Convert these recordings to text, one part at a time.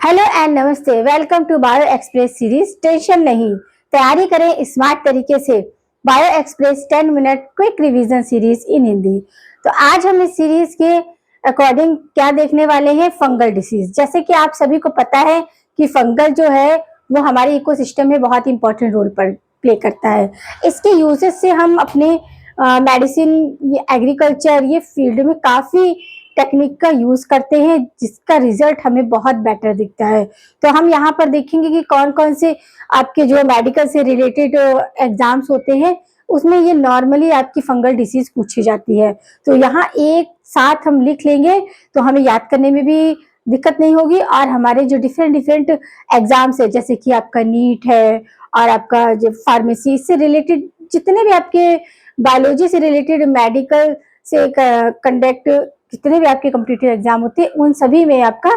Hello and नमस्ते, welcome to bio express series. Tension नहीं, तैयारी करें स्मार्ट तरीके से। Bio express 10 minute quick revision series in Hindi. तो आज हम इस सीरीज के अकॉर्डिंग क्या देखने वाले हैं, फंगल डिसीज। जैसे कि आप सभी को पता है कि फंगल जो है वो हमारे इकोसिस्टम में बहुत इंपॉर्टेंट रोल पर प्ले करता है। इसके यूजेस से हम अपने मेडिसिन, एग्रीकल्चर, ये फील्ड में काफी टेक्निक का यूज करते हैं, जिसका रिजल्ट हमें बहुत बेटर दिखता है। तो हम यहाँ पर देखेंगे कि कौन कौन से आपके जो मेडिकल से रिलेटेड एग्जाम्स होते हैं उसमें ये नॉर्मली आपकी फंगल डिसीज पूछी जाती है। तो यहाँ एक साथ हम लिख लेंगे तो हमें याद करने में भी दिक्कत नहीं होगी, और हमारे जो डिफरेंट डिफरेंट एग्जाम्स है, जैसे कि आपका नीट है और आपका जो फार्मेसी से रिलेटेड जितने भी आपके बायोलॉजी से रिलेटेड, मेडिकल से कंडक्ट जितने भी आपके कॉम्पिटिटिव एग्जाम होते हैं, उन सभी में आपका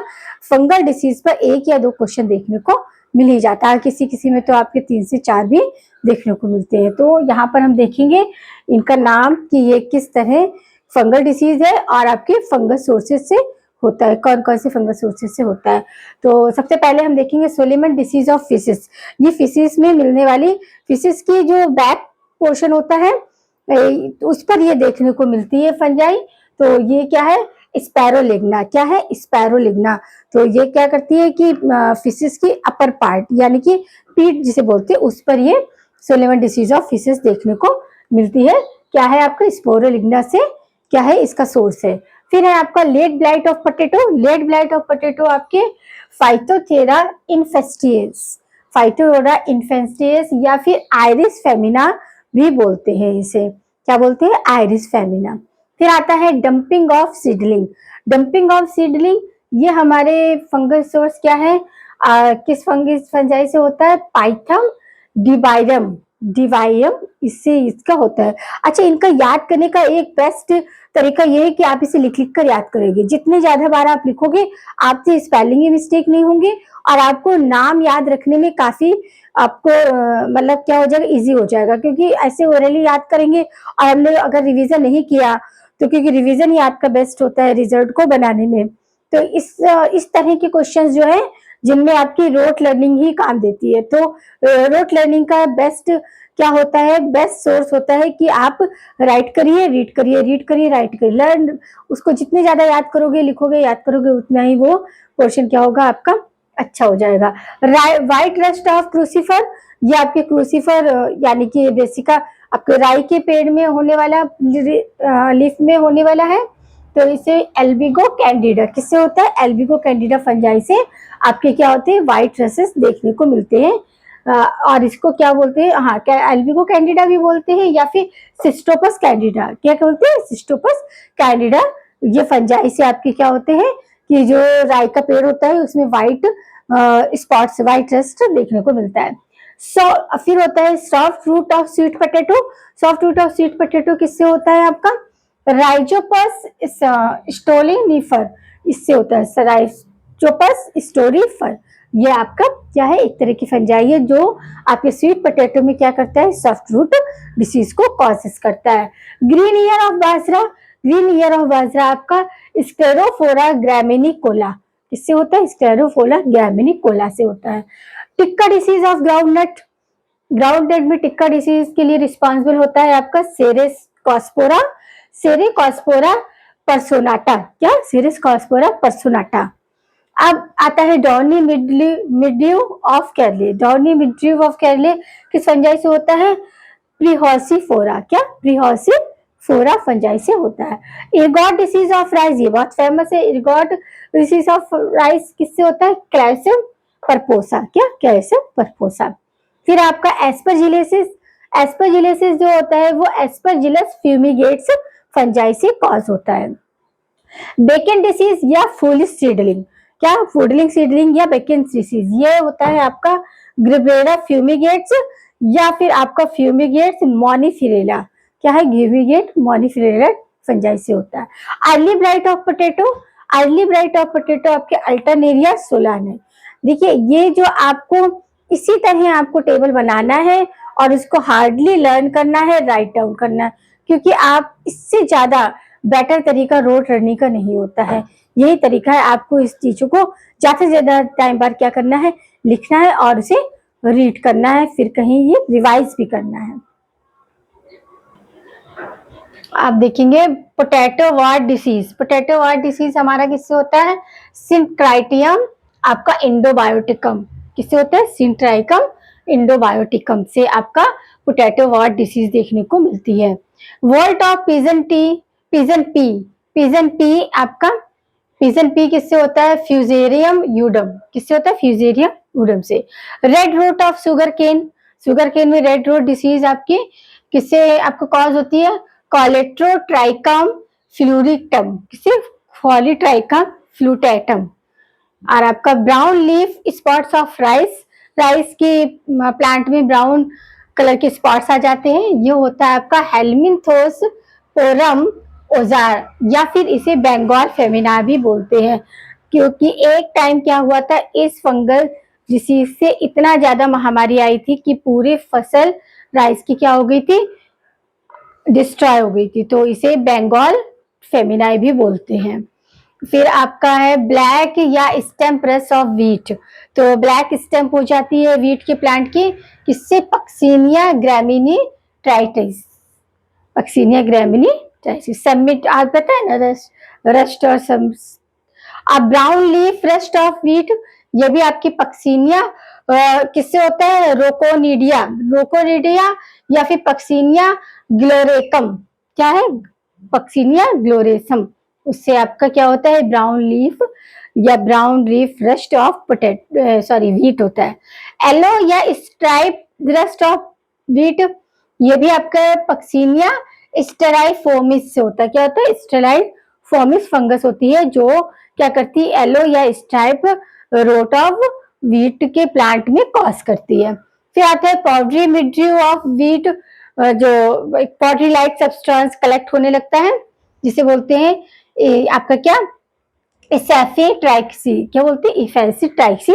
फंगल डिसीज पर 1 या 2 क्वेश्चन देखने को मिल ही जाता है। किसी किसी में तो आपके 3 से 4 भी देखने को मिलते हैं। तो यहाँ पर हम देखेंगे इनका नाम कि ये किस तरह फंगल डिसीज है और आपके फंगल सोर्सेज से होता है, कौन कौन से फंगल सोर्सेज से होता है। तो सबसे पहले हम देखेंगे सोलेमन डिसीज ऑफ फिशिस। ये फिशिस में मिलने वाली, फिशिस की जो बैक पोर्शन होता है उस पर ये देखने को मिलती है फंजाई। तो ये क्या है, स्पैरोलिग्ना। क्या है, स्पैरोलिग्ना। तो ये क्या करती है कि फिशिस की अपर पार्ट यानी कि पीठ जिसे बोलते हैं उस पर ये सोलेमन डिसीज ऑफ फिशिस देखने को मिलती है। क्या है आपका स्पोरोलिग्ना से क्या है इसका सोर्स है। फिर है आपका late blight of potato. Late blight of potato आपके फाइटोथेरा इन्फेस्टियस, फाइटोथेरा इन्फेस्टियस या फिर आयरिस फेमिना भी बोलते हैं इसे। क्या बोलते हैं, आयरिस फेमिना। फिर आता है dumping of seedling. Dumping of seedling ये हमारे फंगल सोर्स क्या है, किस फंगिस फंजाई से होता है, पाइथम डिवाइरम। डिवाइरम इससे इसका होता है। अच्छा, इनका याद करने का एक बेस्ट तरीका ये है कि आप इसे लिख लिख कर याद करेंगे। जितने ज्यादा बार आप लिखोगे आपसे स्पेलिंग में मिस्टेक नहीं होंगे और आपको नाम याद रखने में काफी आपको मतलब क्या हो जाएगा, इजी हो जाएगा। क्योंकि ऐसे ओरली याद करेंगे और हमने अगर रिवीजन नहीं किया तो, क्योंकि रिवीजन ही आपका बेस्ट होता है रिजल्ट को बनाने में। तो इस तरह के क्वेश्चंस जो है जिनमें आपकी रोट लर्निंग ही काम देती है। तो रोट लर्निंग का बेस्ट क्या होता है, बेस्ट सोर्स होता है कि आप राइट करिए, रीड करिए, रीड करिए, राइट करिए। लर्न उसको जितने ज्यादा याद करोगे, लिखोगे, याद करोगे, उतना ही वो क्वेश्चन क्या होगा आपका अच्छा हो जाएगा। व्हाइट रस्ट ऑफ क्रूसीफर, ये आपके क्रूसीफर यानी कि बेसिका आपके राई के पेड़ में होने वाला, लीफ में होने वाला है। तो इसे एल्बिगो कैंडिडा किससे होता है, एल्बिगो कैंडिडा फंजाई से आपके क्या होते हैं, व्हाइट रसेस देखने को मिलते हैं। और इसको क्या बोलते हैं, हाँ, क्या एल्बिगो कैंडिडा भी बोलते हैं या फिर सिस्टोपस कैंडिडा। क्या बोलते हैं, सिस्टोपस कैंडिडा। ये फंजाई से आपके क्या होते हैं कि जो राई का पेड़ होता है उसमें व्हाइट स्पॉट्स, व्हाइट रस्ट देखने को मिलता है। फिर होता है soft rot of sweet potato. Soft rot of sweet potato किससे होता है आपका, राइजोपस स्टोलिनिफर, इससे होता है राइजोपस स्टोरीफर। ये आपका क्या है, एक तरह की फंजाई है जो आपके स्वीट पोटैटो में क्या करता है, सॉफ्ट रूट डिसीज को कॉजेस करता है। Green ear of bajra. Green ear of bajra आपका स्क्लेरोफोरा ग्रामिनिकोला किससे होता है, स्क्लेरोफोरा ग्रामिनिकोला से होता है। Tikka disease of groundnut. Groundnut में टिक्का डिसीज के लिए रिस्पॉन्सिबल होता है आपका सेरेस्कोस्पोरा, सेरेकोस्पोरा पर्सोनाटा। क्या, सेरेस्कोस्पोरा पर्सोनाटा। अब आता है डॉर्नी मिड्यू ऑफ कैरले। डॉर्नी मिड्यू ऑफ कैरले किस फंजाई से होता है, प्रीहॉर्सीफोरा। क्या, प्रीहॉर्सीफोरा फंजाई से होता है। इरगॉट डिसीज ऑफ राइस, ये बहुत फेमस है। इरगॉट डिसीज ऑफ राइस किससे होता है, क्लैरिसियम परपोसा। क्या, क्लैरिसियम परपोसा। फिर आपका एस्परजिलेसिस। एस्परजिलेसिस जो होता है वो एस्परजिलस फ्यूमिगेट्स फंजाई से कॉज होता है। बेकन डिसीज या फूलिश सीडलिंग। क्या, फूडलिंग सीडलिंग या बेकन डिसीज, ये होता है आपका ग्रिबरेरा फ्यूमिगेट्स या फिर आपका फ्यूमिगेट्स मोनिफिरेला। क्या है, ग्यूमिगेट मोनिफिरेला फंजाई से होता है। Early bright of potato. Early bright of potato आपके अल्टरनेरिया सोलान है। देखिए, ये जो आपको इसी तरह आपको टेबल बनाना है और उसको हार्डली लर्न करना है, राइट डाउन करना है, क्योंकि आप इससे ज्यादा बेटर तरीका रोट लर्निंग का नहीं होता है। यही तरीका है, आपको इस चीजों को ज्यादा से ज्यादा टाइम बार क्या करना है, लिखना है और उसे रीड करना है, फिर कहीं ये रिवाइज भी करना है। आप देखेंगे potato ward disease. Potato ward disease हमारा किससे होता है, सिंक्राइटियम आपका इंडोबायोटिकम। किससे होता है, सिंट्राइकम इंडोबायोटिकम से आपका पोटैटो वार्ड डिसीज देखने को मिलती है। Wilt of pigeon pea, pigeon pea, pigeon pea आपका, पिजन पी किससे होता है, फ्यूजेरियम यूडम। किससे होता है, फ्यूजेरियम यूडम से। Red rot of sugar cane, sugar cane में रेड रूट डिसीज आपकी किससे आपको कॉज होती है, कॉलेट्रोट्राइकम फ्लूरिकटम। किससे, फॉलीट्राइकम फ्लूटेटम। और आपका brown leaf spots of rice, rice के प्लांट में ब्राउन कलर के स्पॉट्स आ जाते हैं, ये होता है आपका हेलमिंथोस पोरम ओजार, या फिर इसे बंगाल फेमिना भी बोलते हैं। क्योंकि एक टाइम क्या हुआ था, इस फंगल डिसीज से इतना ज्यादा महामारी आई थी कि पूरी फसल राइस की क्या हो गई थी, डिस्ट्रॉय हो गई थी, तो इसे बंगाल फेमिनाई भी बोलते हैं। फिर आपका है ब्लैक या स्टेम्प रस्ट ऑफ वीट। तो ब्लैक स्टेम्प हो जाती है वीट के प्लांट की, किससे, Puccinia graminis tritici, Puccinia graminis tritici. Submit आप पता है ना, रस्ट और सब। अब brown leaf rust of wheat, ये भी आपकी पक्सीनिया किससे होता है, रोकोनिडिया, रोकोनिडिया या फिर पक्सीनिया ग्लोरेकम। क्या है, पक्सीनिया ग्लोरेसम, उससे आपका क्या होता है, ब्राउन लीफ या brown leaf rust of potato sorry wheat होता है। येलो या स्ट्राइप रस्ट ऑफ वीट, ये भी आपका पक्सीनिया स्टेराइफोमिस से होता है। क्या होता है, स्टेराइफोमिस फंगस होती है जो क्या करती है, येलो या स्ट्राइप रोट ऑफ वीट के प्लांट में कॉज करती है। फिर आता है पाउडरी मिड्यू ऑफ वीट, जो पाउडरी लाइक सब्सटेंस कलेक्ट होने लगता है, जिसे बोलते हैं आपका क्या, इफेसी ट्राइक्सी। क्या बोलते हैं, इफेसी ट्राइक्सी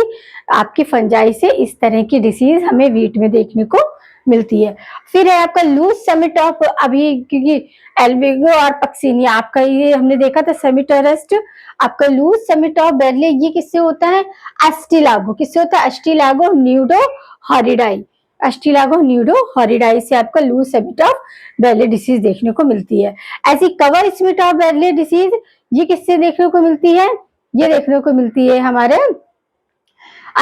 आपकी फंजाई से इस तरह की डिसीज हमें वीट में देखने को मिलती है। फिर है आपका लूज समिट ऑफ, अभी क्योंकि एल्बिगो और पक्सीनिया आपका ये हमने देखा था सेमिटोरस्ट, आपका लूज समिट ऑफ बेरले ये किससे होता है, एस्टिलागो। किससे होता है, एस्टिलागो न्यूडो हॉरिडाई, एस्टिलागो न्यूडो हॉरिडाई से आपका लूज समिट ऑफ बेरले डिसीज देखने को मिलती है। ऐसी कवर स्मिट ऑफ बेरले डिसीज ये किससे देखने को मिलती है, ये देखने को मिलती है हमारे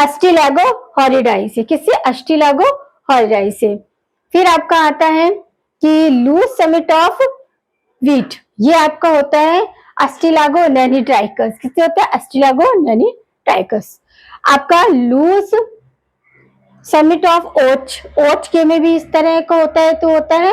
एस्टिलागो हॉरिडाई से। किससे, एस्टिलागो हॉरिडाई से। फिर आपका आता है कि लूज समिट ऑफ वीट, ये आपका होता है एस्टिलागो नैनीट्राइकस। किससे होता है, एस्टिलागो नैनीट्राइकस। आपका loose summit of ouch, ouch के में भी इस तरह का होता है, तो होता है